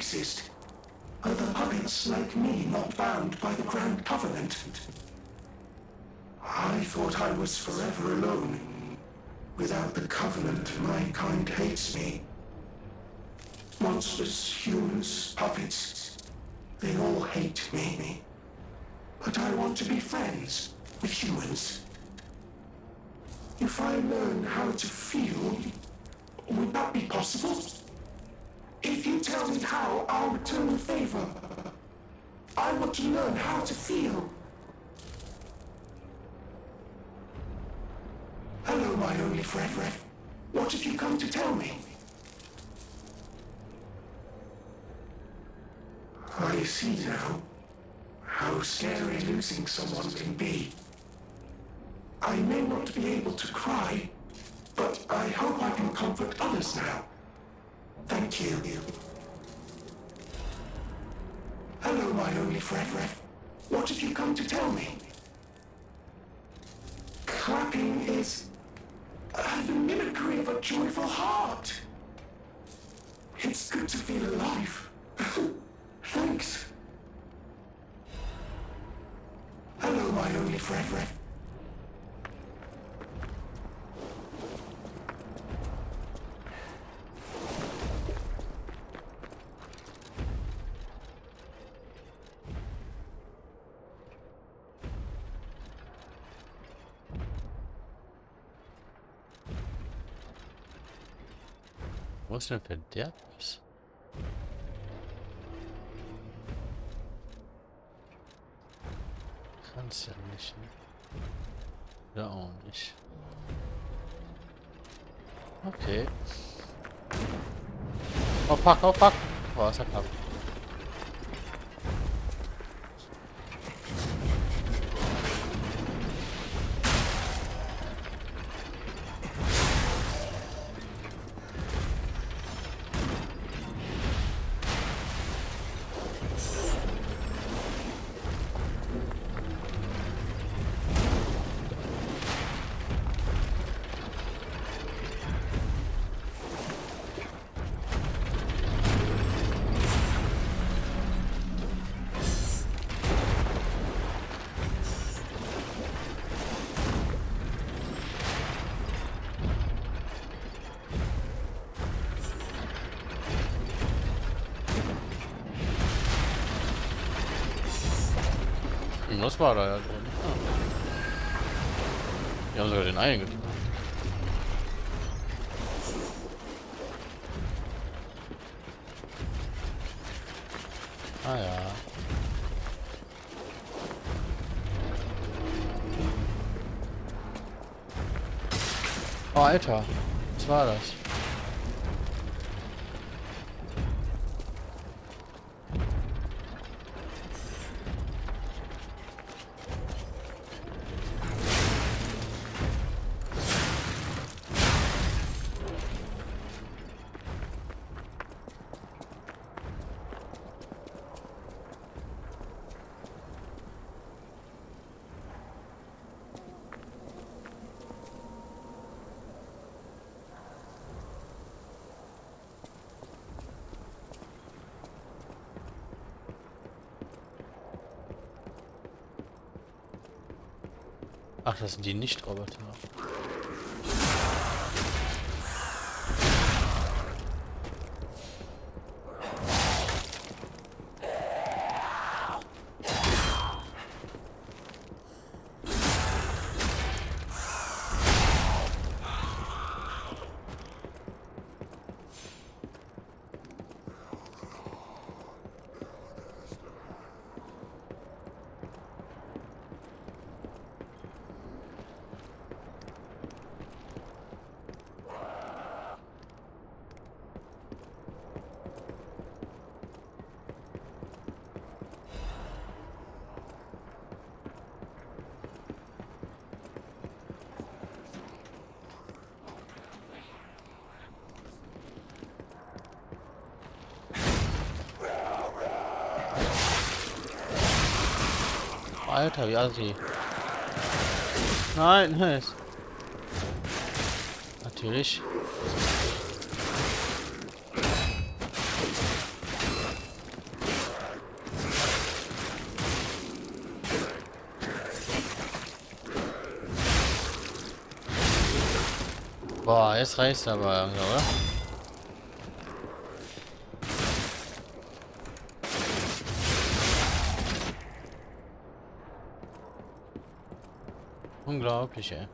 exist? Are the puppets like me not bound by the Grand Covenant? I thought I was forever alone. Without the Covenant, my kind hates me. Monsters, humans, puppets, they all hate me. But I want to be friends with humans. If I learn how to feel, would that be possible? If you tell me how, I'll return the favor. I want to learn how to feel. Hello, my only friend. What have you come to tell me? I see now how scary losing someone can be. I may not be able to cry, but I hope I can comfort others now. Thank you. Hello, my only friend. What have you come to tell me? Clapping is the mimicry of a joyful heart. It's good to feel alive. Thanks. Hello, my only friend. Was denn für der was? Kann's ja nicht, ne? Oder auch nicht. Okay. Oh fuck, oh fuck! Oh, ist ja knapp. Was war da ja drin? Ah. Die haben sogar den einen getroffen. Ah ja. Oh Alter, was war das? Ach, das sind die Nicht-Roboter. Alter, wie assi. Nein, nice. Natürlich. Boah, jetzt reicht's aber, oder? Unglaublich, ey.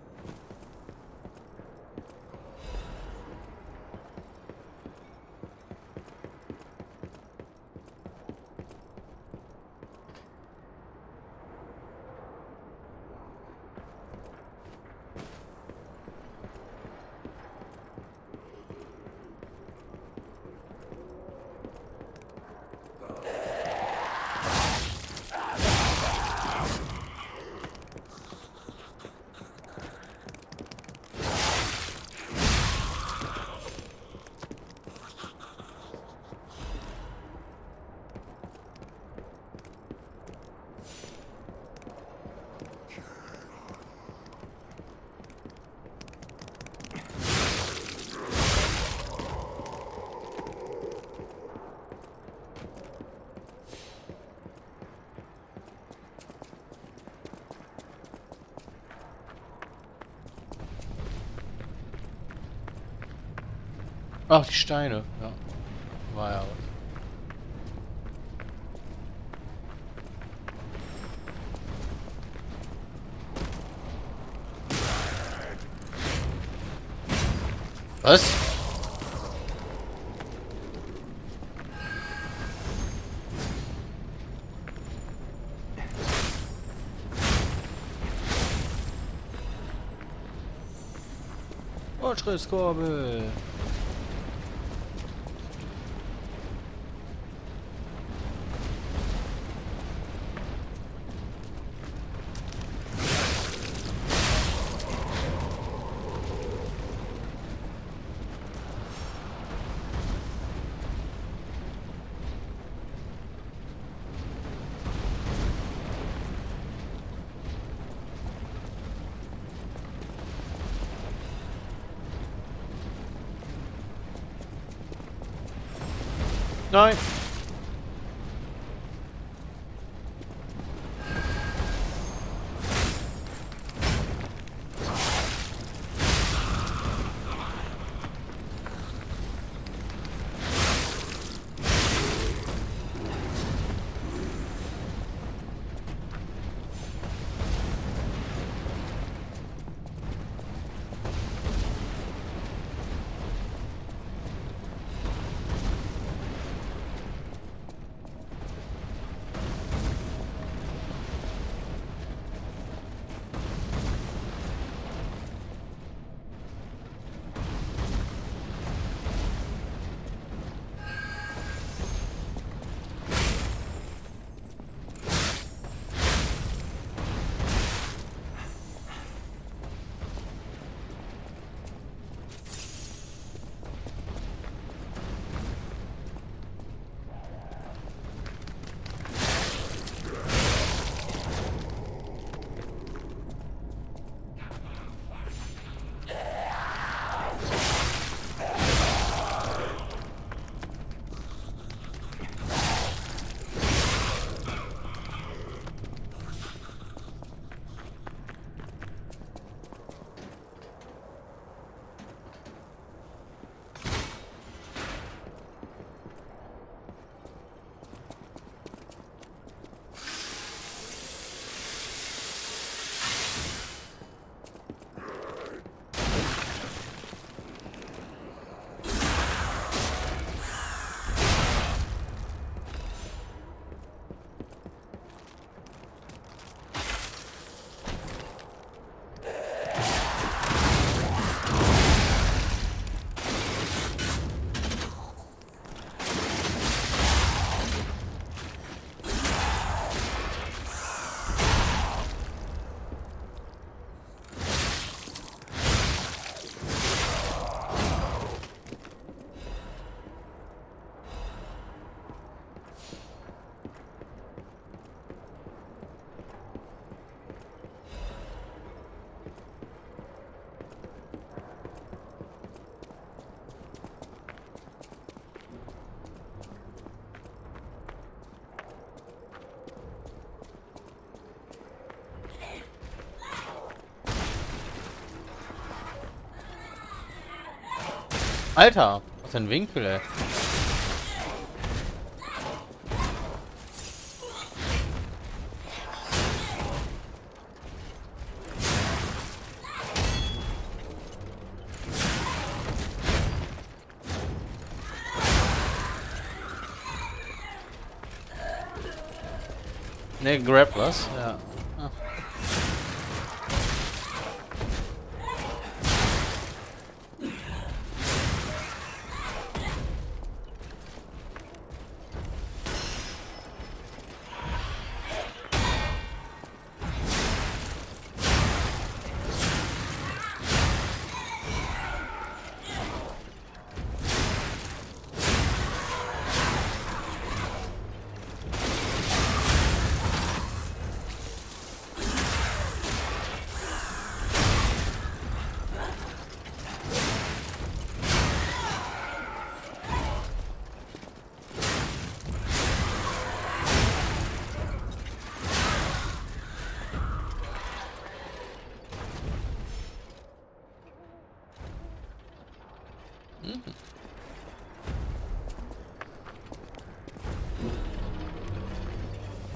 Ach, die Steine. Ja. War ja was. Was? Fortschrittskorbel. Nein. Alter, was für ein Winkel, ey. Ne, Grapplers, ja. Ah.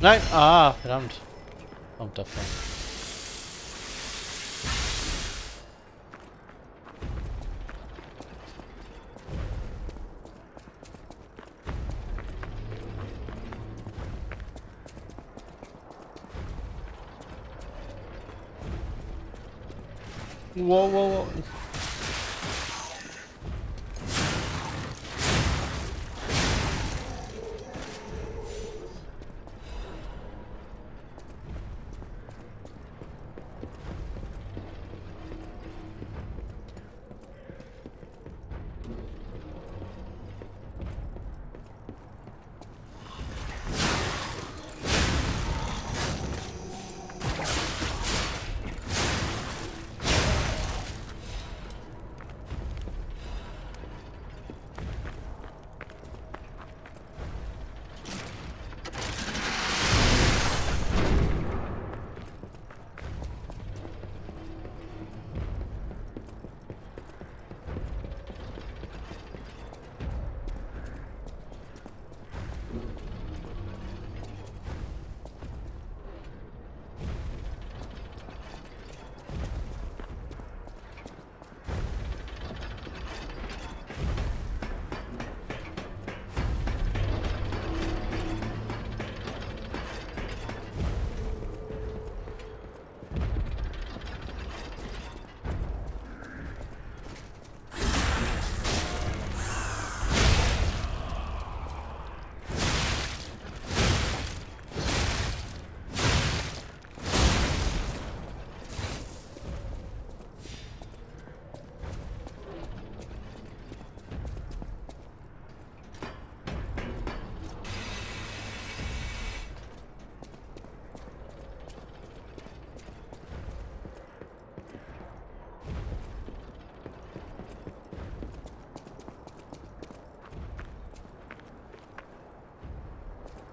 Nein! Ah, verdammt. Kommt davon. Wow, wow, wow.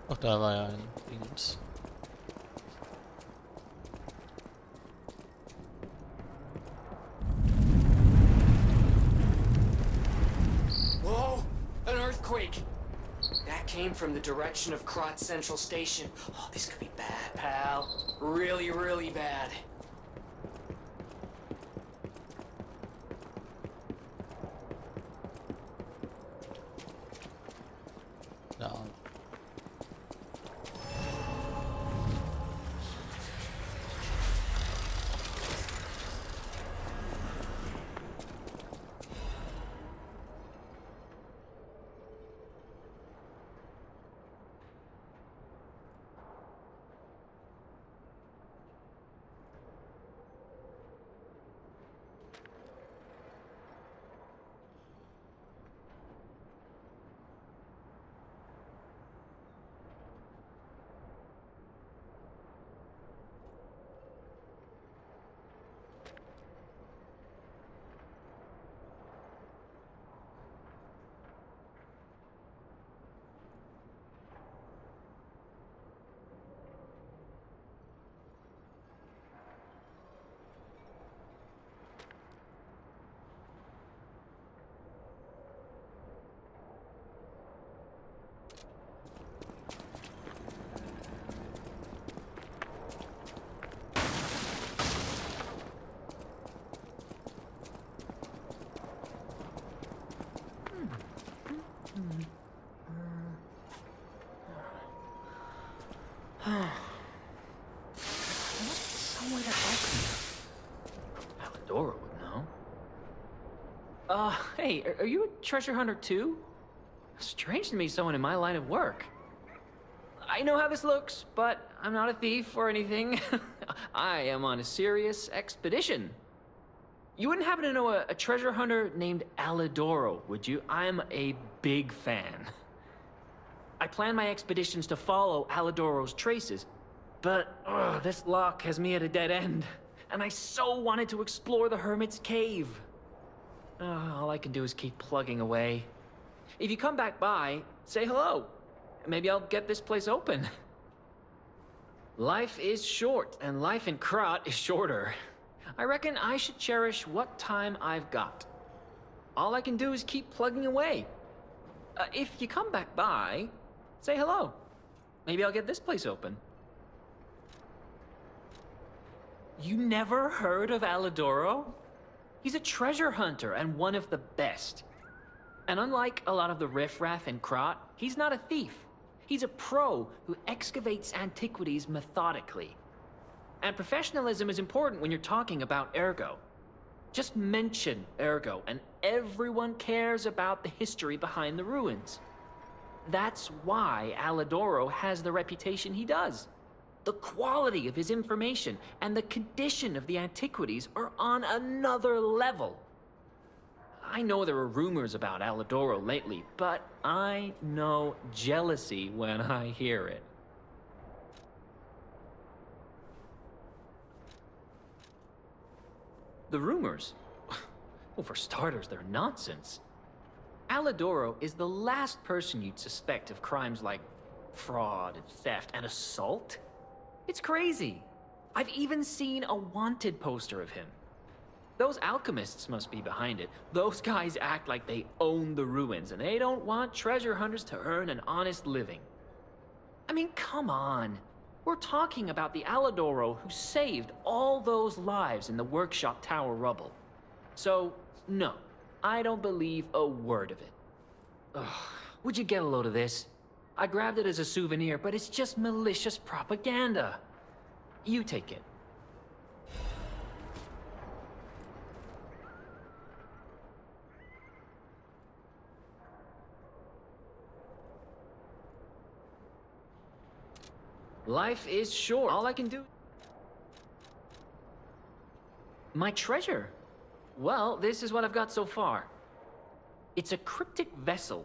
Ach, da war ja ein Dings. Whoa! An earthquake! That came from the direction of Krat Central Station. Oh, this could be bad, pal. Really, really bad. Da. Alidoro would know. Hey, are you a treasure hunter too? Strange to meet someone in my line of work. I know how this looks, but I'm not a thief or anything. I am on a serious expedition. You wouldn't happen to know a treasure hunter named Alidoro, would you? I'm a big fan. I plan my expeditions to follow Alidoro's traces, but this lock has me at a dead end, and I so wanted to explore the Hermit's Cave. All I can do is keep plugging away. If you come back by, say hello. Maybe I'll get this place open. Life is short, and life in Krat is shorter. I reckon I should cherish what time I've got. All I can do is keep plugging away. If you come back by, say hello. Maybe I'll get this place open. You never heard of Alidoro? He's a treasure hunter and one of the best. And unlike a lot of the riffraff in Krat, he's not a thief. He's a pro who excavates antiquities methodically. And professionalism is important when you're talking about Ergo. Just mention Ergo, and everyone cares about the history behind the ruins. That's why Alidoro has the reputation he does. The quality of his information and the condition of the antiquities are on another level. I know there are rumors about Alidoro lately, but I know jealousy when I hear it. The rumors? Well, for starters, they're nonsense. Alidoro is the last person you'd suspect of crimes like fraud and theft and assault. It's crazy. I've even seen a wanted poster of him. Those alchemists must be behind it. Those guys act like they own the ruins, and they don't want treasure hunters to earn an honest living. I mean, come on. We're talking about the Alidoro who saved all those lives in the workshop tower rubble. So, no, I don't believe a word of it. Ugh, would you get a load of this? I grabbed it as a souvenir, but it's just malicious propaganda. You take it. Life is short. All I can do... My treasure? Well, this is what I've got so far. It's a cryptic vessel.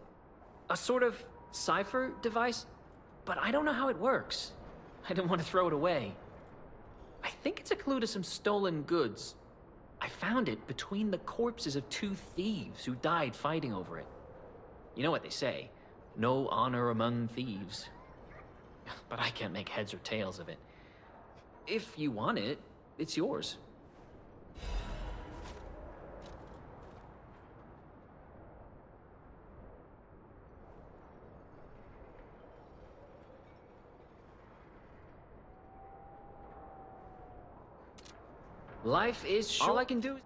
A sort of cipher device, but I don't know how it works. I don't want to throw it away. I think it's a clue to some stolen goods. I found it between the corpses of 2 thieves who died fighting over it. You know what they say, no honor among thieves. But I can't make heads or tails of it. If you want it, it's yours. Life is short. All I can do is...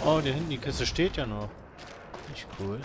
Oh, und hier hinten die Kiste steht ja noch. Nicht cool.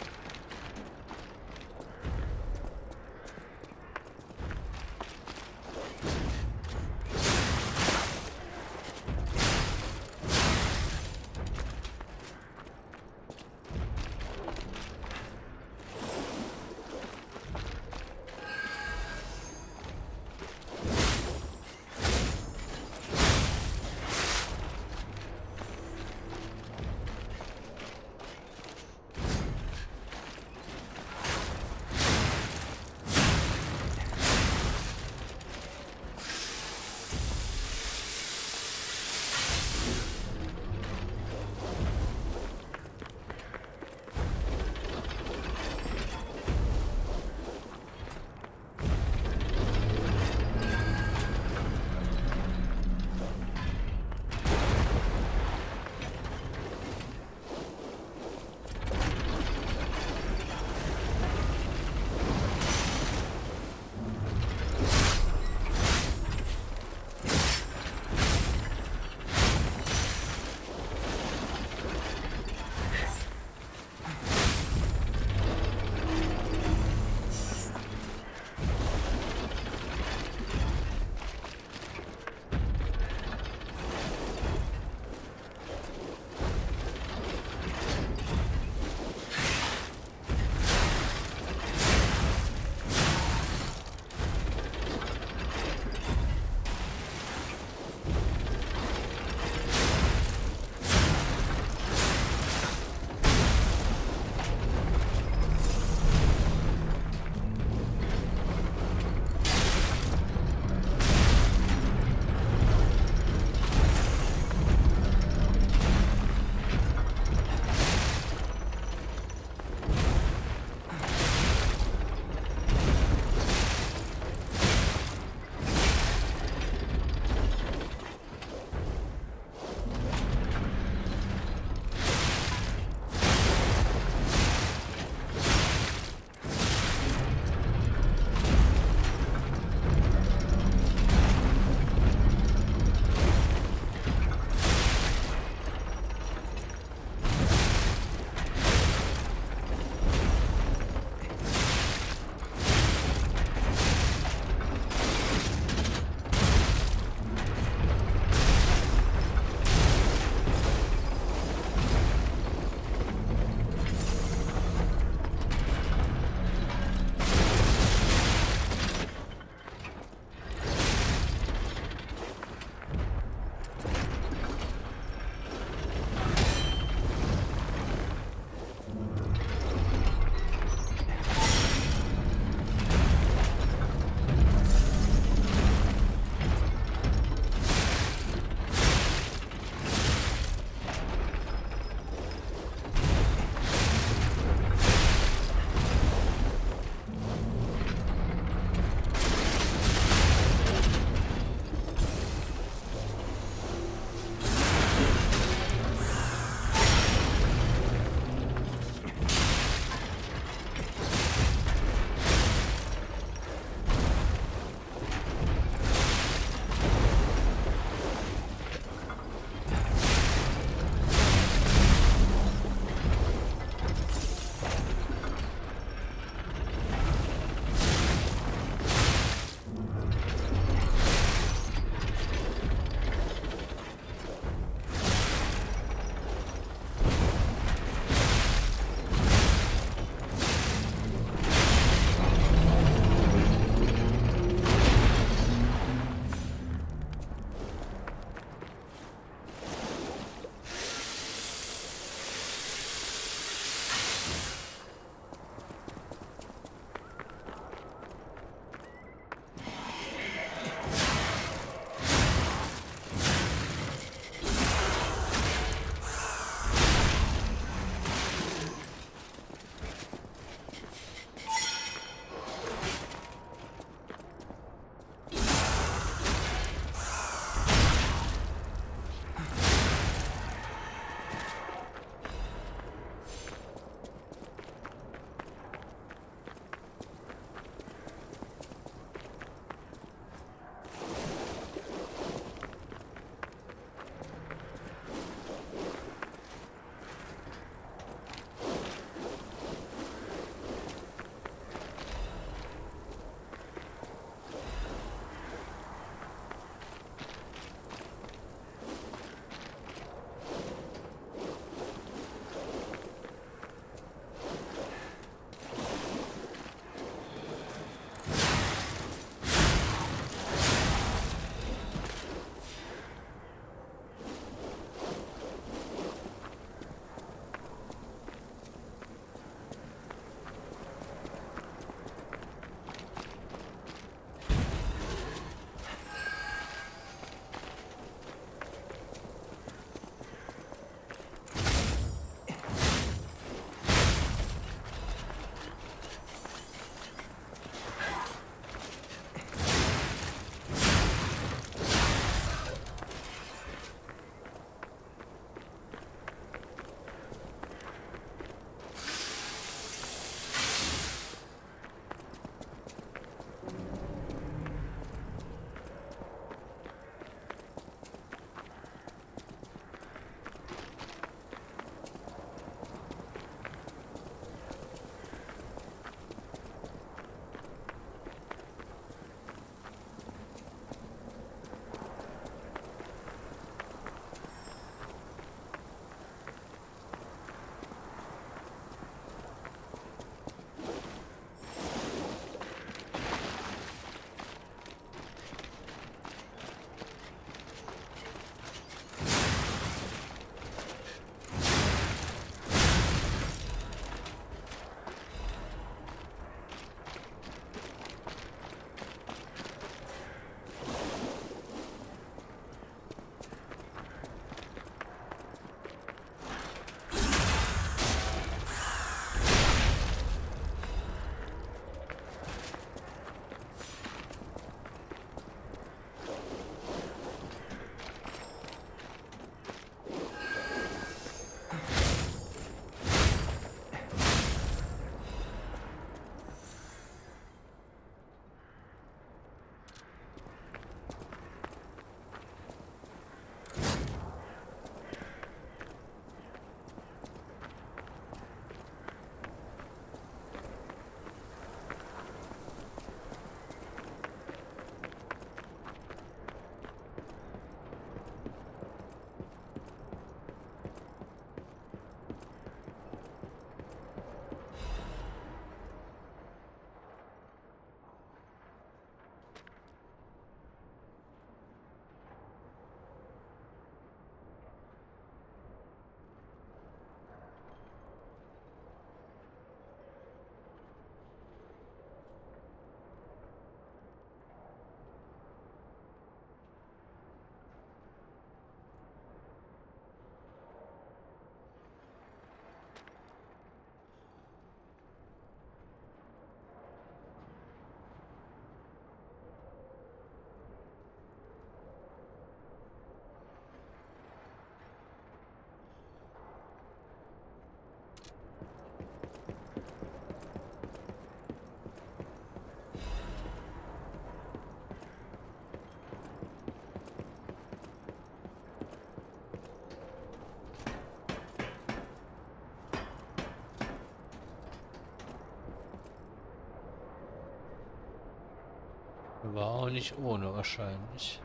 Aber auch nicht ohne wahrscheinlich.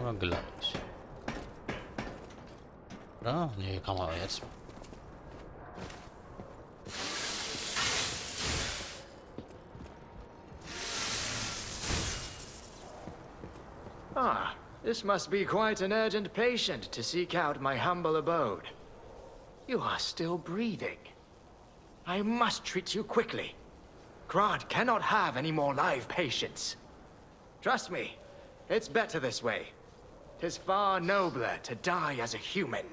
Aber gleich. Oder? Nee, kann man jetzt. Ah, this must be quite an urgent patient to seek out my humble abode. You are still breathing. I must treat you quickly. Grodd cannot have any more live patients. Trust me, it's better this way. 'Tis far nobler to die as a human.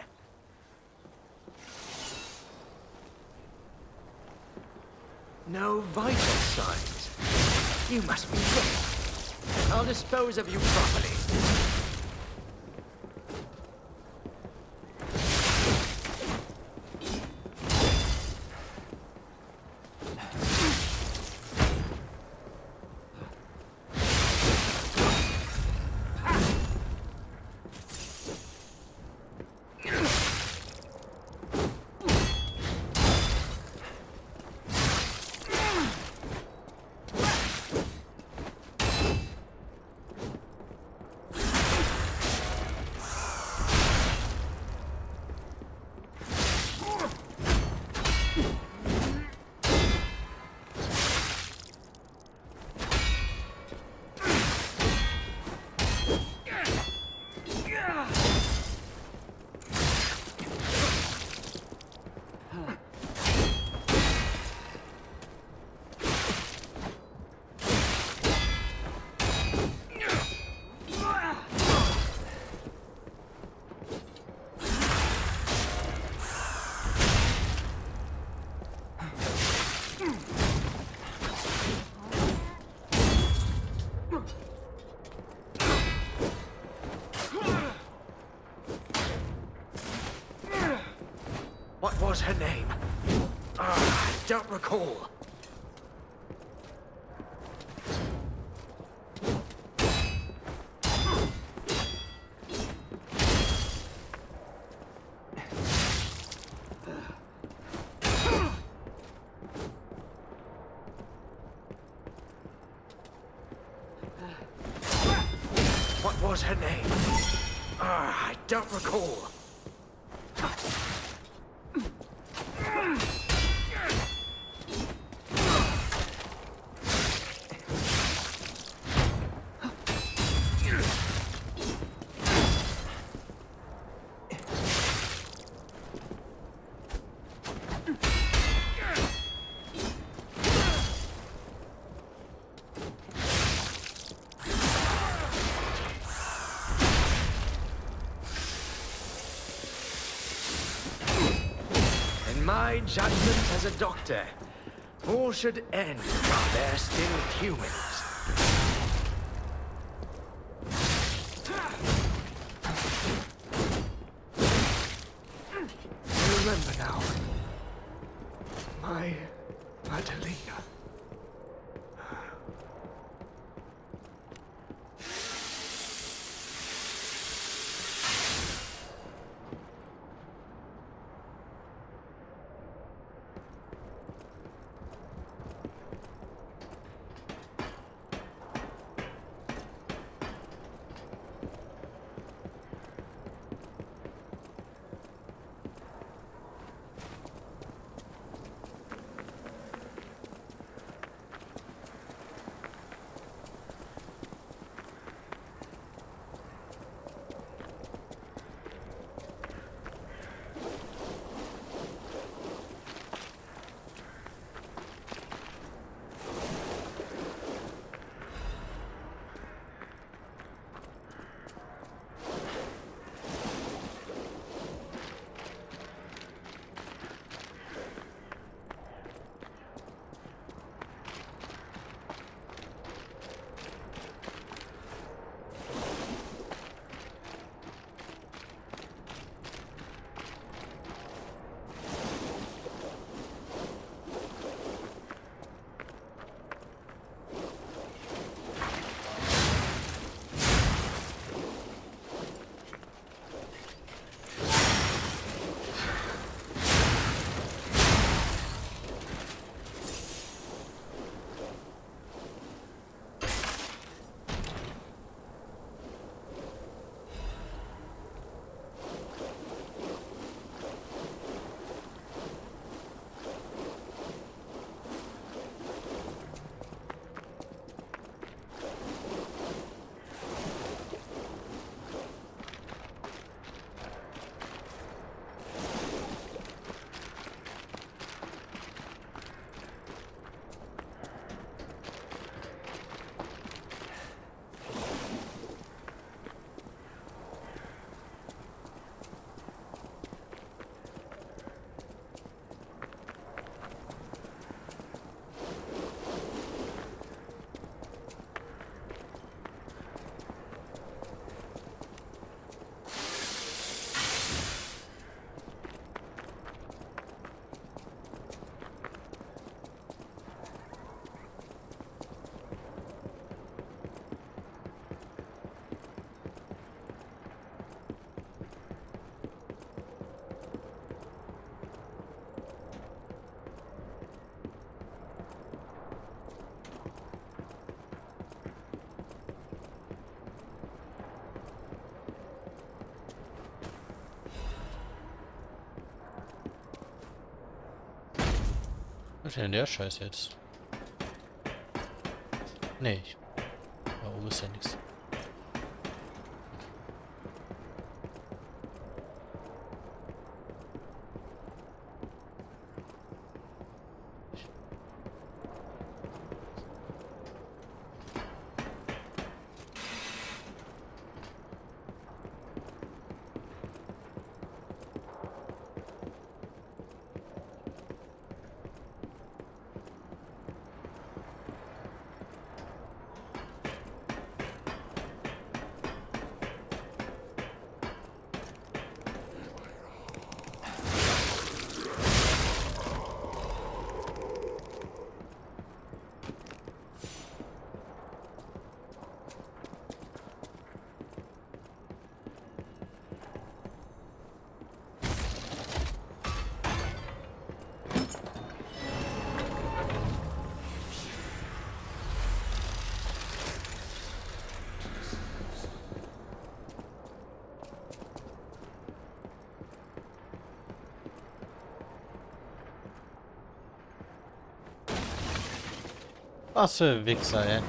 No vital signs. You must be sick. I'll dispose of you properly. What was her name? I don't recall. What was her name? I don't recall. My judgment as a doctor, all should end while they're still humans. I remember now. My Madalena. Was ist denn der Scheiß jetzt? Nee, da oben ist ja nichts. Was für ein Wichser, ey.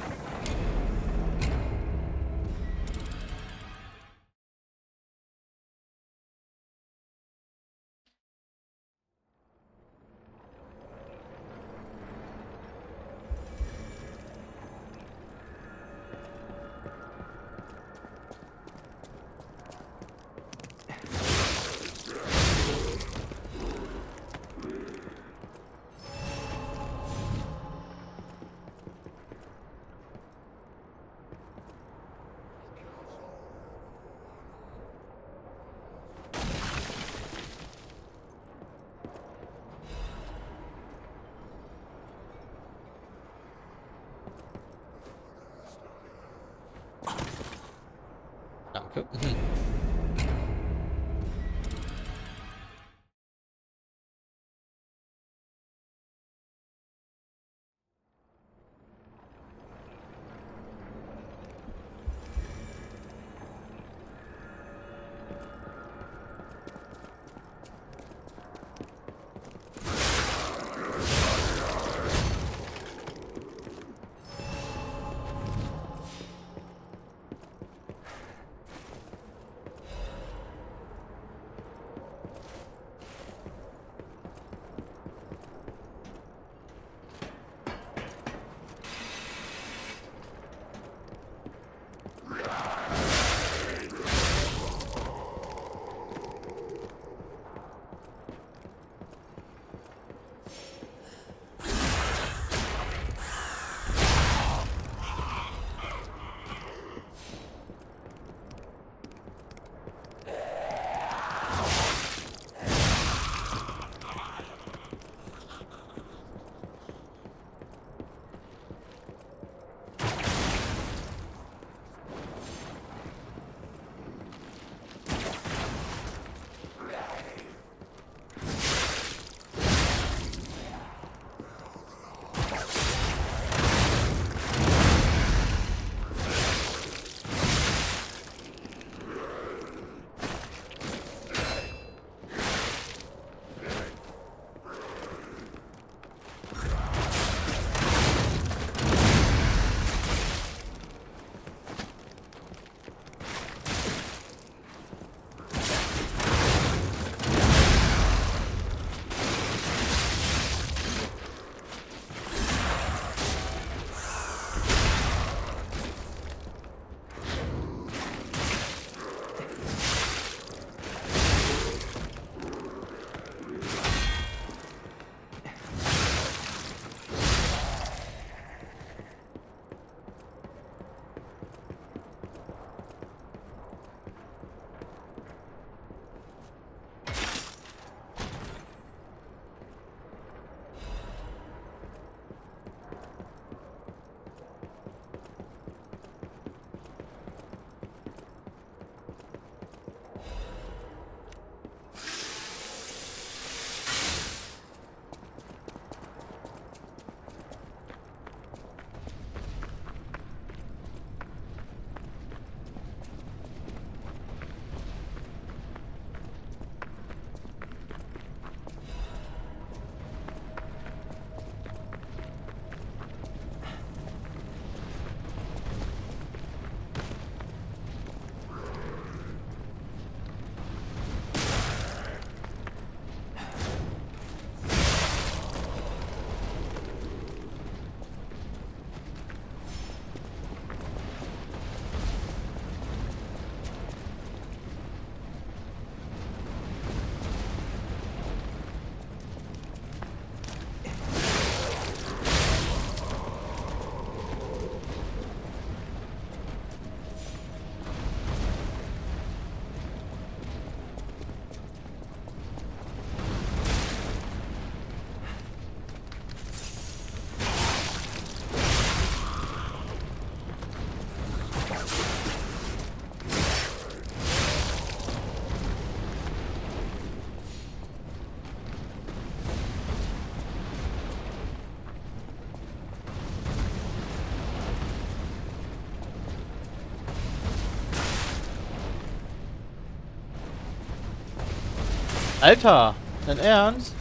Alter, dein Ernst?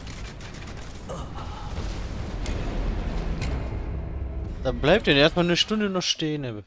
Da bleibt denn erstmal eine Stunde noch stehen. Ey.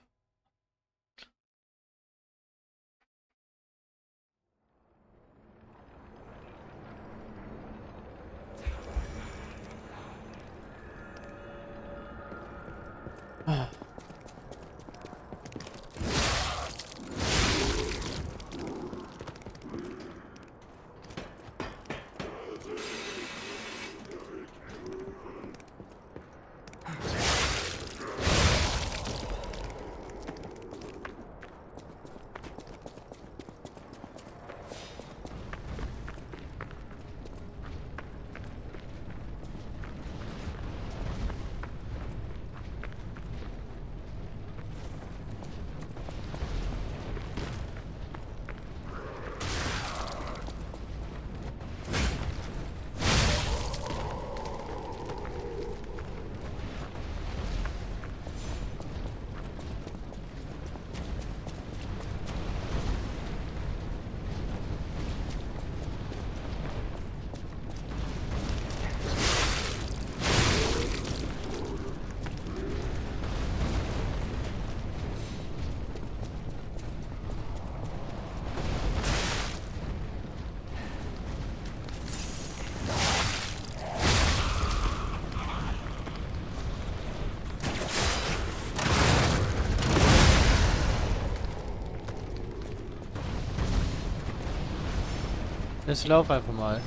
Jetzt lauf einfach mal.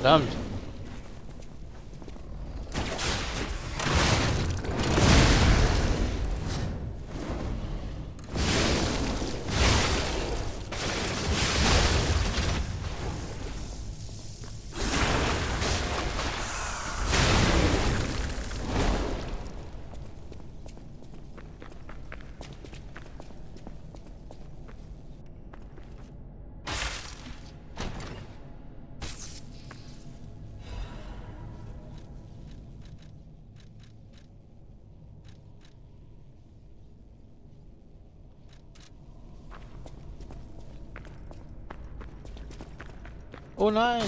Verdammt. Oh nein!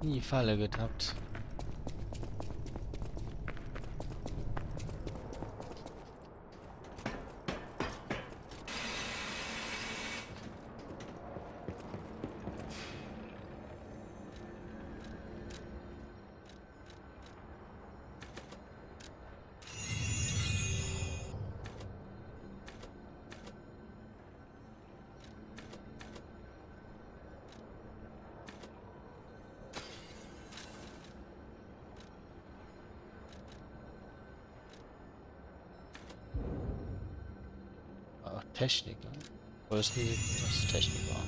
In die Falle getappt. Technik, ne? Oder ist nie, was Technik war.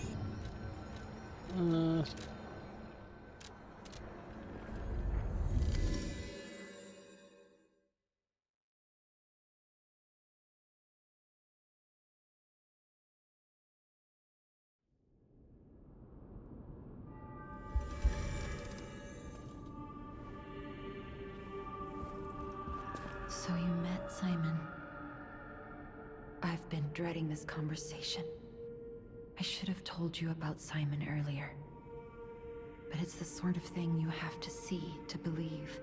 So you met Simon. I've been dreading this conversation. I should have told you about Simon earlier. But it's the sort of thing you have to see to believe.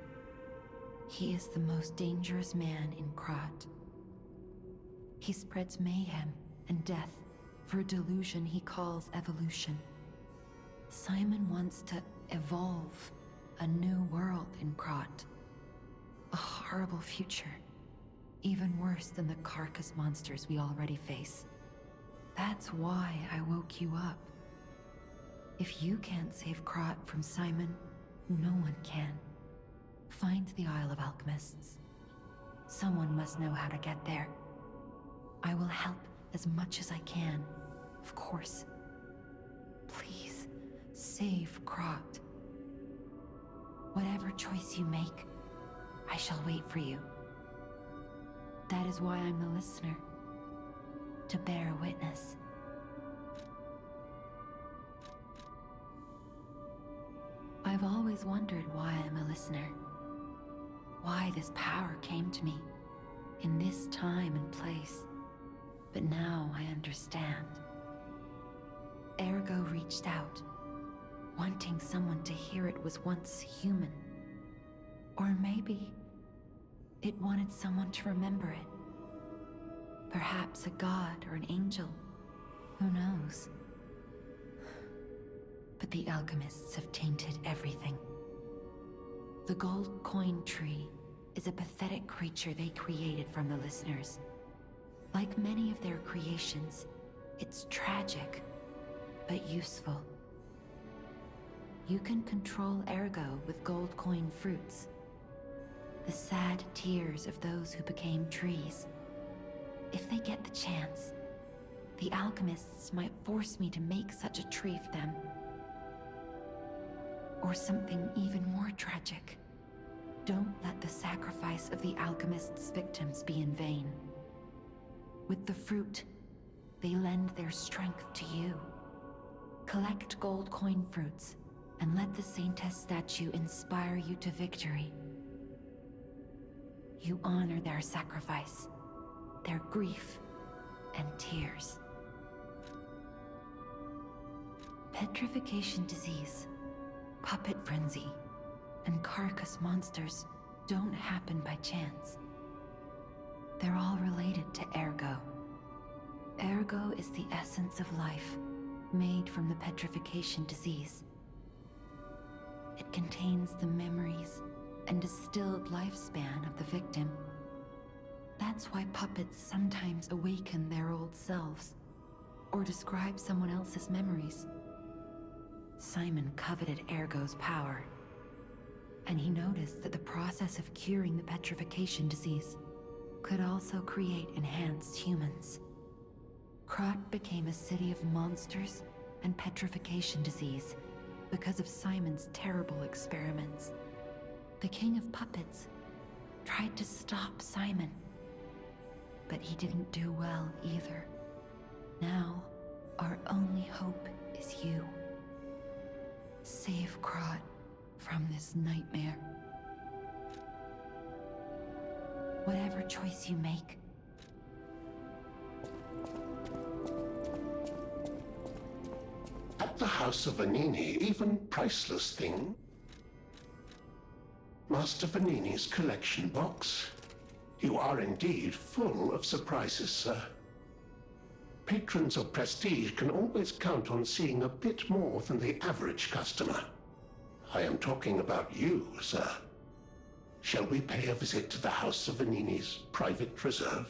He is the most dangerous man in Krat. He spreads mayhem and death for a delusion he calls evolution. Simon wants to evolve a new world in Krat. A horrible future. Even worse than the carcass monsters we already face. That's why I woke you up. If you can't save Krat from Simon, no one can. Find the Isle of Alchemists. Someone must know how to get there. I will help as much as I can, of course. Please, save Krat. Whatever choice you make, I shall wait for you. That is why I'm the listener. To bear witness. I've always wondered why I'm a listener. Why this power came to me, in this time and place. But now I understand. Ergo reached out, wanting someone to hear it was once human. Or maybe it wanted someone to remember it. Perhaps a god or an angel. Who knows? But the alchemists have tainted everything. The gold coin tree is a pathetic creature they created from the listeners. Like many of their creations, it's tragic, but useful. You can control Ergo with gold coin fruits. The sad tears of those who became trees. If they get the chance, the alchemists might force me to make such a tree for them. Or something even more tragic. Don't let the sacrifice of the alchemists' victims be in vain. With the fruit, they lend their strength to you. Collect gold coin fruits, and let the Saintess statue inspire you to victory. You honor their sacrifice, their grief, and tears. Petrification disease, puppet frenzy, and carcass monsters don't happen by chance. They're all related to Ergo. Ergo is the essence of life, made from the petrification disease. It contains the memories and distilled lifespan of the victim. That's why puppets sometimes awaken their old selves, or describe someone else's memories. Simon coveted Ergo's power, and he noticed that the process of curing the petrification disease could also create enhanced humans. Krat became a city of monsters and petrification disease because of Simon's terrible experiments. The King of Puppets tried to stop Simon, but he didn't do well either. Now, our only hope is you. Save Krat from this nightmare. Whatever choice you make. At the House of Vanini, even priceless thing. Master Vanini's collection box. You are indeed full of surprises, sir. Patrons of prestige can always count on seeing a bit more than the average customer. I am talking about you, sir. Shall we pay a visit to the House of Vanini's private reserve?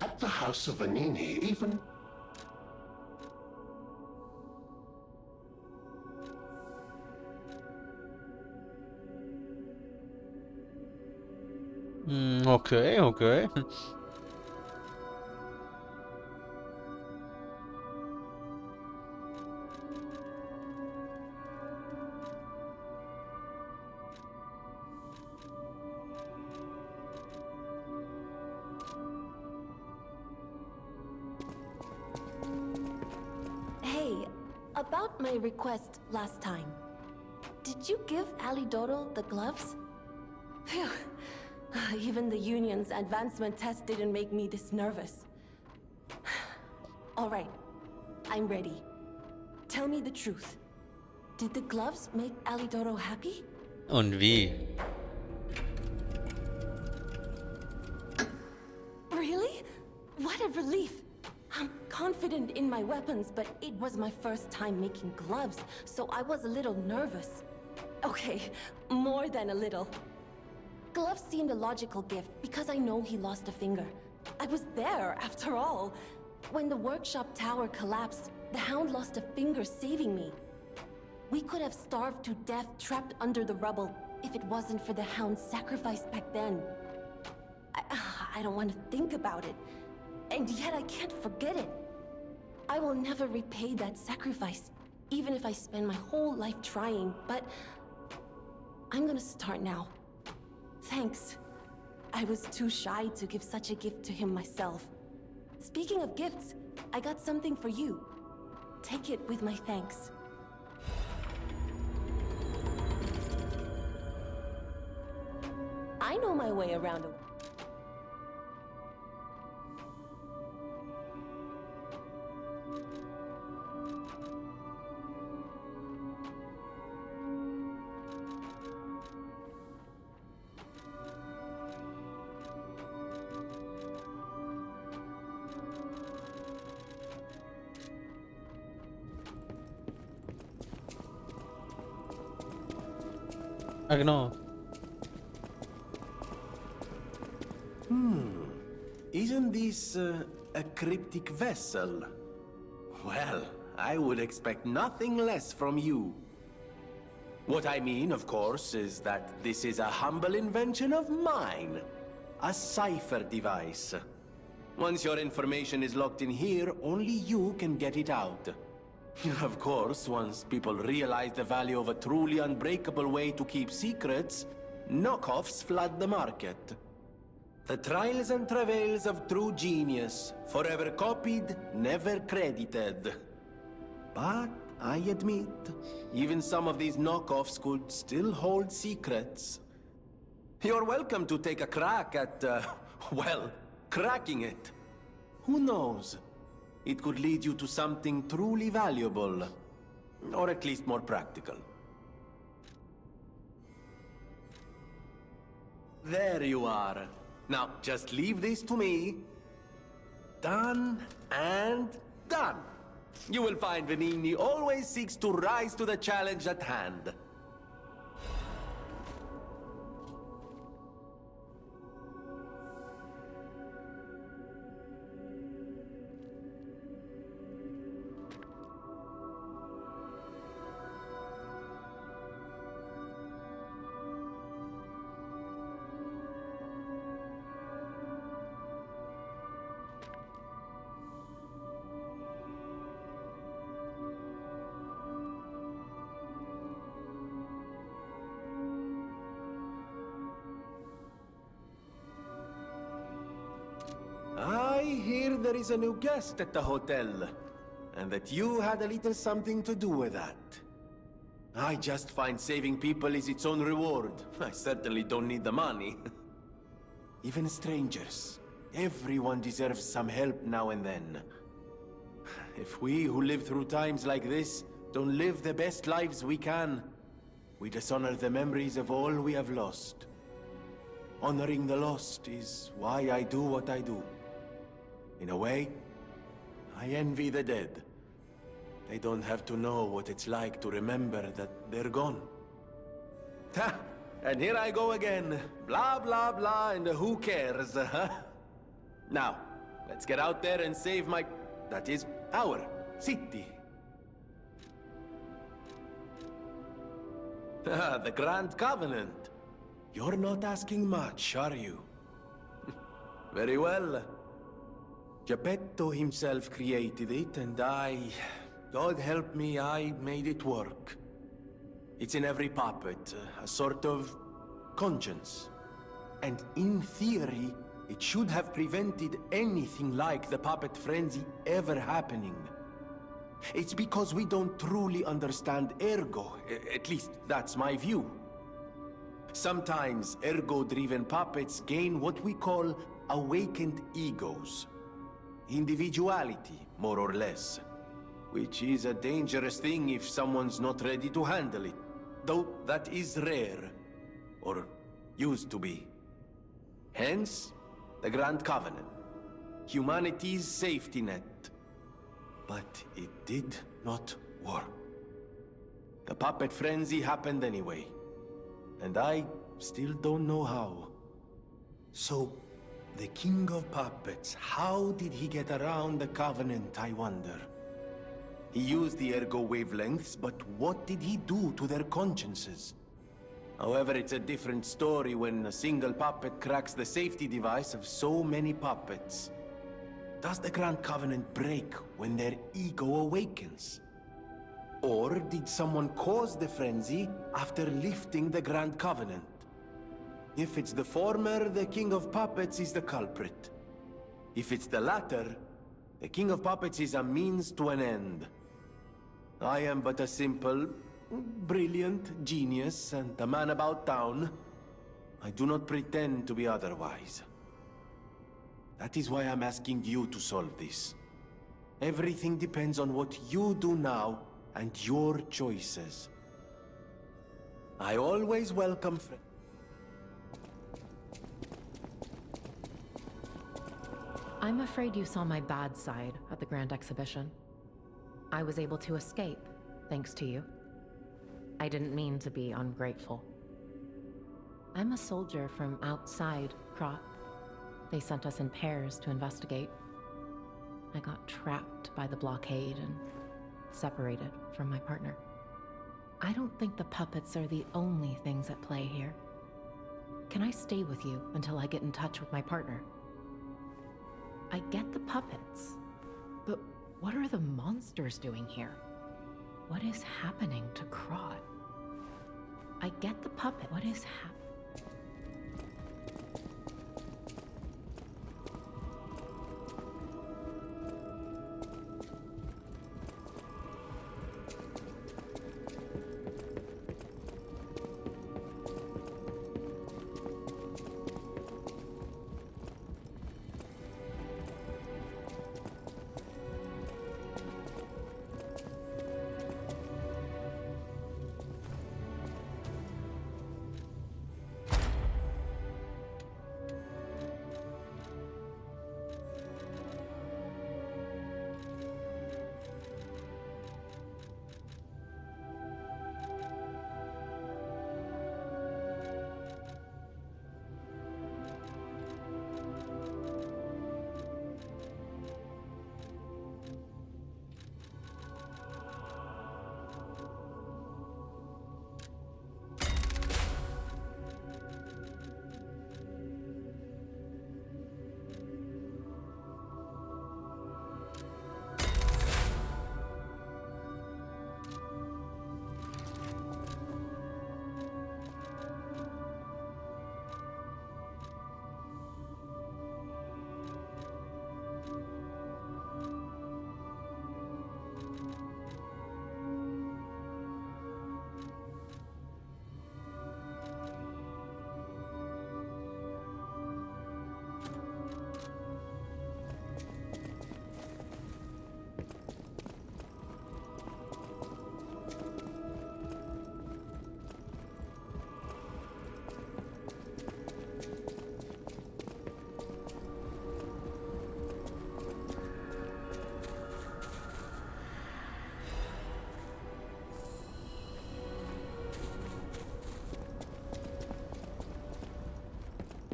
At the House of Vanini, even... Okay, okay. Hey, about my request last time. Did you give Alidoro the gloves? Phew. Even the Union's advancement test didn't make me this nervous. All right, I'm ready. Tell me the truth. Did the gloves make Alidoro happy? Und wie? What a relief! I'm confident in my weapons, but it was my first time making gloves, so I was a little nervous. Okay, more than a little. Gloves seemed a logical gift because I know he lost a finger. I was there, after all. When the workshop tower collapsed, the Hound lost a finger saving me. We could have starved to death trapped under the rubble if it wasn't for the Hound's sacrifice back then. I don't want to think about it, and yet I can't forget it. I will never repay that sacrifice, even if I spend my whole life trying, but I'm gonna start now. Thanks. I was too shy to give such a gift to him myself. Speaking of gifts, I got something for you. Take it with my thanks. I know my way around a... Agno. Isn't this a cryptic vessel? Well, I would expect nothing less from you. What I mean, of course, is that this is a humble invention of mine. A cipher device. Once your information is locked in here, only you can get it out. Of course, once people realize the value of a truly unbreakable way to keep secrets, knockoffs flood the market. The trials and travails of true genius, forever copied, never credited. But I admit, even some of these knockoffs could still hold secrets. You're welcome to take a crack at, well, cracking it. Who knows? It could lead you to something truly valuable. Or at least more practical. There you are. Now, just leave this to me. Done and done. You will find Venigni always seeks to rise to the challenge at hand. I hear there is a new guest at the hotel, and that you had a little something to do with that. I just find saving people is its own reward. I certainly don't need the money. Even strangers. Everyone deserves some help now and then. If we who live through times like this don't live the best lives we can, we dishonor the memories of all we have lost. Honoring the lost is why I do what I do. In a way, I envy the dead. They don't have to know what it's like to remember that they're gone. Ha! And here I go again. Blah, blah, blah, and who cares, huh? Now, let's get out there and save my... that is, our city. The Grand Covenant. You're not asking much, are you? Very well. Geppetto himself created it, and God help me, I made it work. It's in every puppet, a sort of conscience. And in theory, it should have prevented anything like the puppet frenzy ever happening. It's because we don't truly understand Ergo, at least that's my view. Sometimes ergo-driven puppets gain what we call awakened egos. Individuality, more or less. Which is a dangerous thing if someone's not ready to handle it. Though that is rare. Or used to be. Hence, the Grand Covenant. humanity's safety net. But it did not work. The puppet frenzy happened anyway. And I still don't know how. So, the King of Puppets, how did he get around the Covenant, I wonder? He used the ergo wavelengths, but what did he do to their consciences? However, it's a different story when a single puppet cracks the safety device of so many puppets. Does the Grand Covenant break when their ego awakens? Or did someone cause the frenzy after lifting the Grand Covenant? If it's the former, the King of Puppets is the culprit. If it's the latter, the King of Puppets is a means to an end. I am but a simple, brilliant genius and a man about town. I do not pretend to be otherwise. That is why I'm asking you to solve this. Everything depends on what you do now and your choices. I always welcome friends. I'm afraid you saw my bad side at the Grand Exhibition. I was able to escape, thanks to you. I didn't mean to be ungrateful. I'm a soldier from outside Krat. They sent us in pairs to investigate. I got trapped by the blockade and separated from my partner. I don't think the puppets are the only things at play here. Can I stay with you until I get in touch with my partner? I get the puppets, but what are the monsters doing here? What is happening to Krat? I get the puppet. What is happening?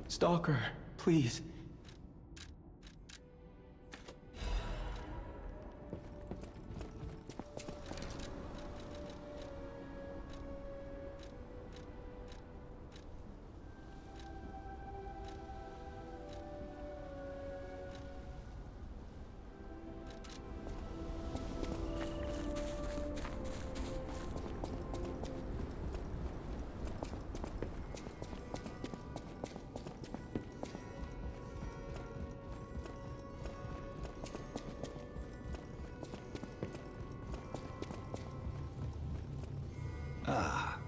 Stalker, please. Ah,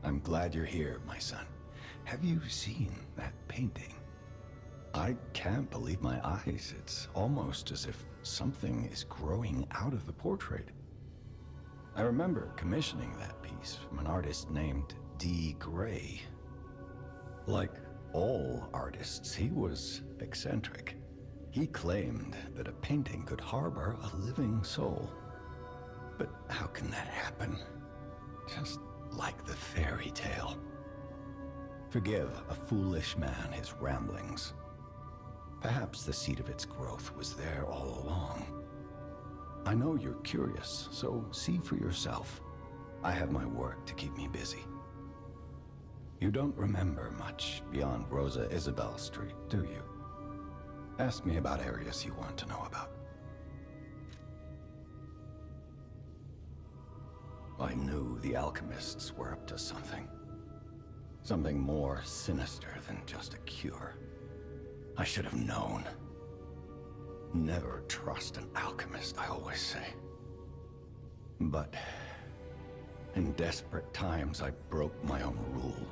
I'm glad you're here, my son. Have you seen that painting? I can't believe my eyes. It's almost as if something is growing out of the portrait. I remember commissioning that piece from an artist named D. Gray. Like all artists, he was eccentric. He claimed that a painting could harbor a living soul. But how can that happen? Just like the fairy tale. Forgive a foolish man his ramblings. Perhaps the seed of its growth was there all along. I know you're curious, so see for yourself. I have my work to keep me busy. You don't remember much beyond Rosa Isabelle Street, do you? Ask me about areas you want to know about. I knew the alchemists were up to something. Something more sinister than just a cure. I should have known. Never trust an alchemist, I always say. But in desperate times, I broke my own rule.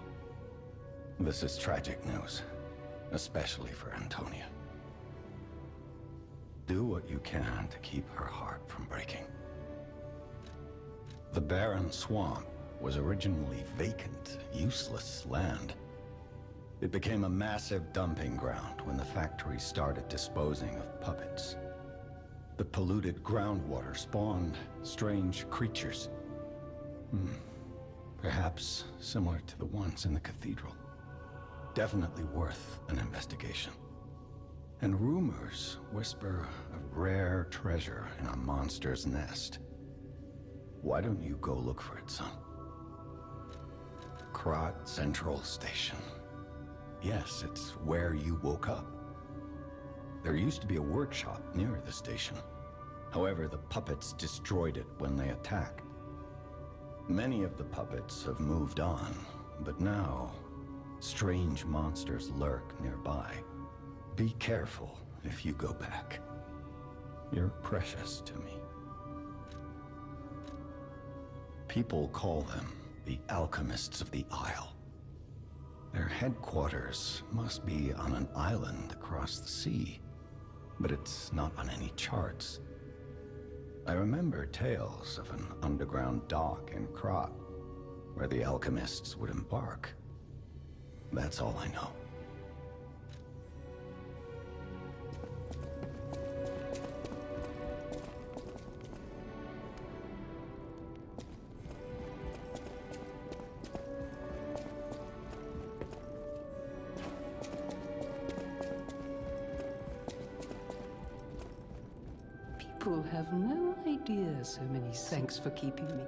This is tragic news, especially for Antonia. Do what you can to keep her heart from breaking. The barren swamp was originally vacant, useless land. It became a massive dumping ground when the factory started disposing of puppets. The polluted groundwater spawned strange creatures. Perhaps similar to the ones in the cathedral. Definitely worth an investigation. And rumors whisper of rare treasure in a monster's nest. Why don't you go look for it, son? Krat Central Station. Yes, it's where you woke up. There used to be a workshop near the station. However, the puppets destroyed it when they attacked. Many of the puppets have moved on, but now, strange monsters lurk nearby. Be careful if you go back. You're precious to me. People call them the Alchemists of the Isle. Their headquarters must be on an island across the sea, but it's not on any charts. I remember tales of an underground dock in Krat, where the alchemists would embark. That's all I know. People have no idea so many thanks for keeping me.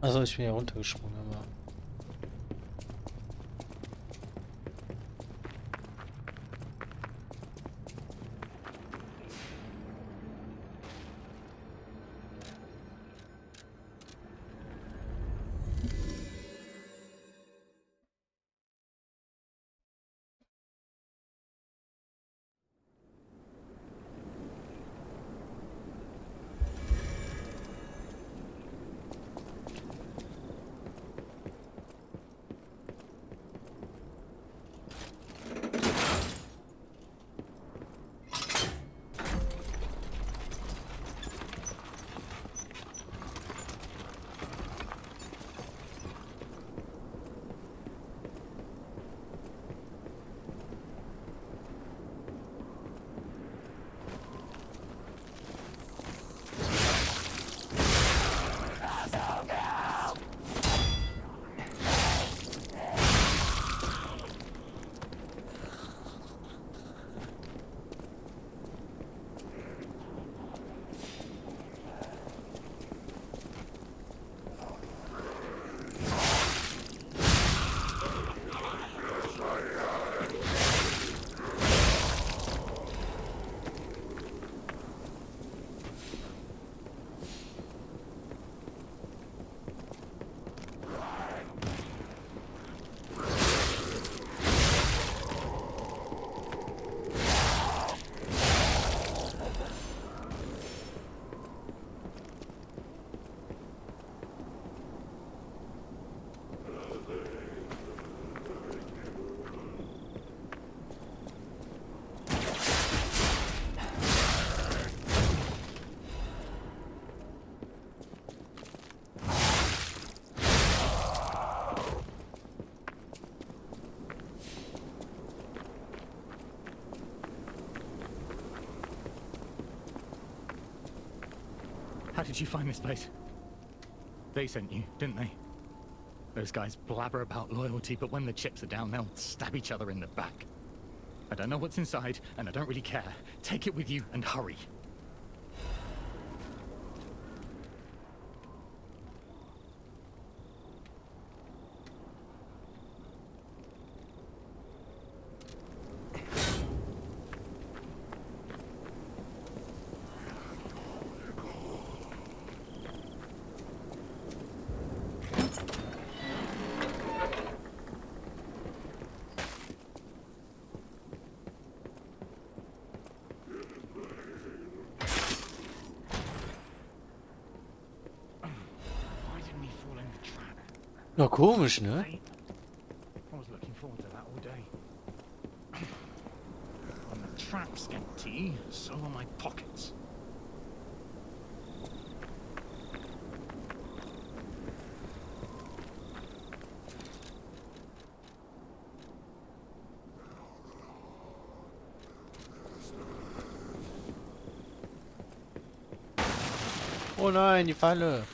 Also ich bin ja runtergesprungen, aber... How did you find this place? They sent you, didn't they? Those guys blabber about loyalty, but when the chips are down, they'll stab each other in the back. I don't know what's inside, and I don't really care. Take it with you and hurry. Ja, komisch, ne? I was looking forward to that all day. When the trap's empty, so are my pockets. Oh nein, die Falle.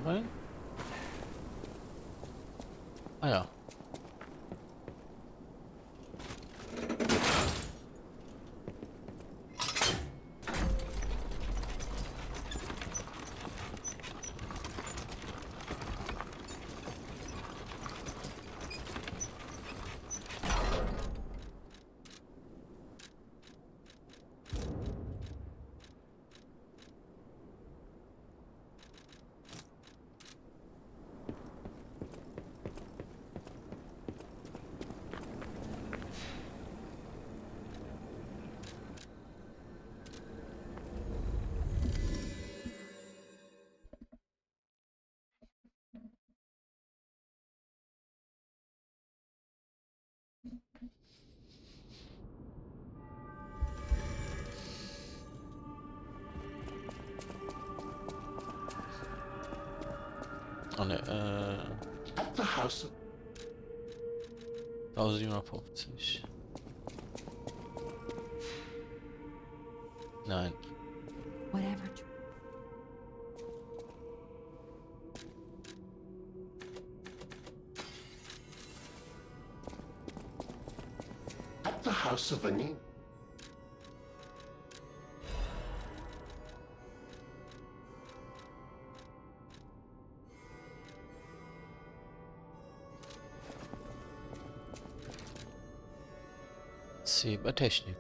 Rein? Ah ja. Oh ne, At the house. 1750. Nein. Whatever. At the house of Anin. Techniken.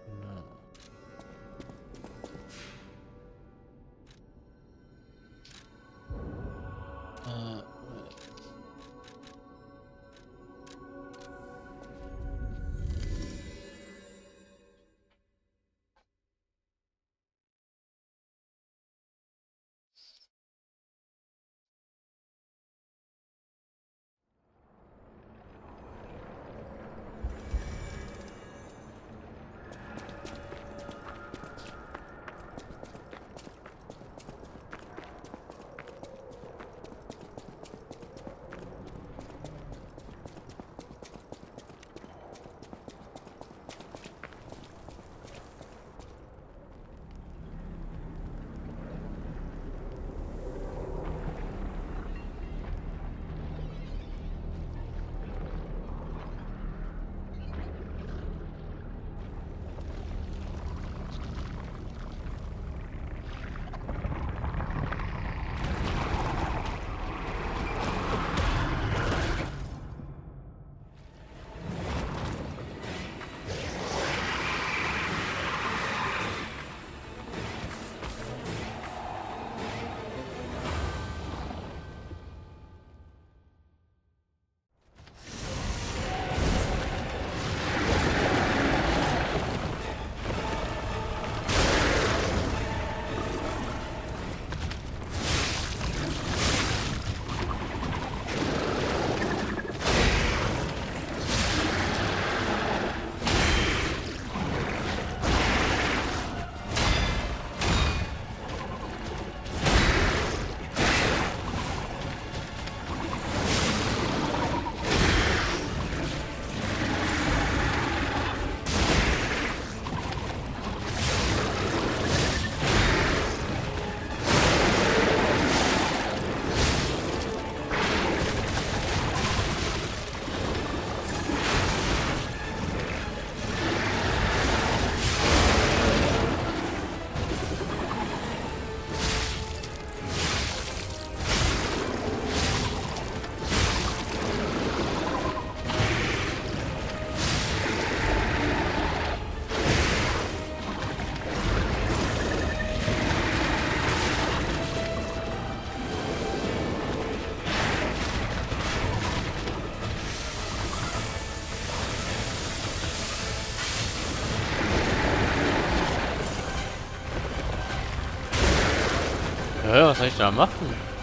soll ich da machen?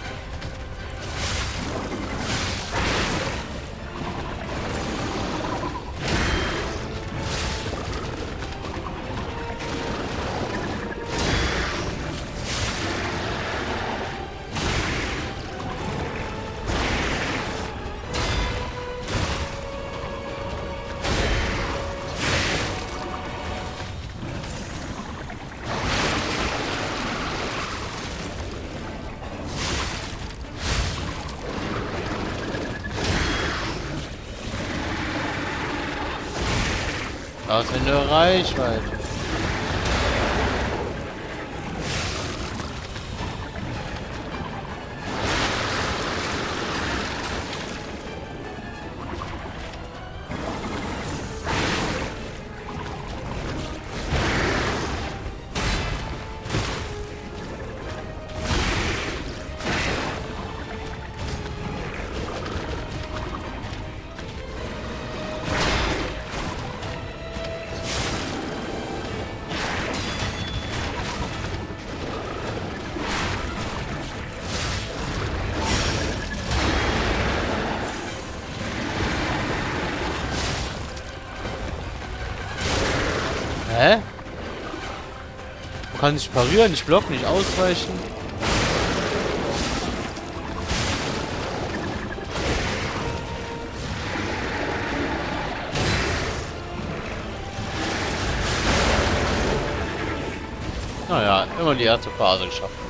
Auswende Reichweite. Hä? Man kann nicht parieren, nicht blocken, nicht ausweichen. Naja, immer die erste Phase geschafft.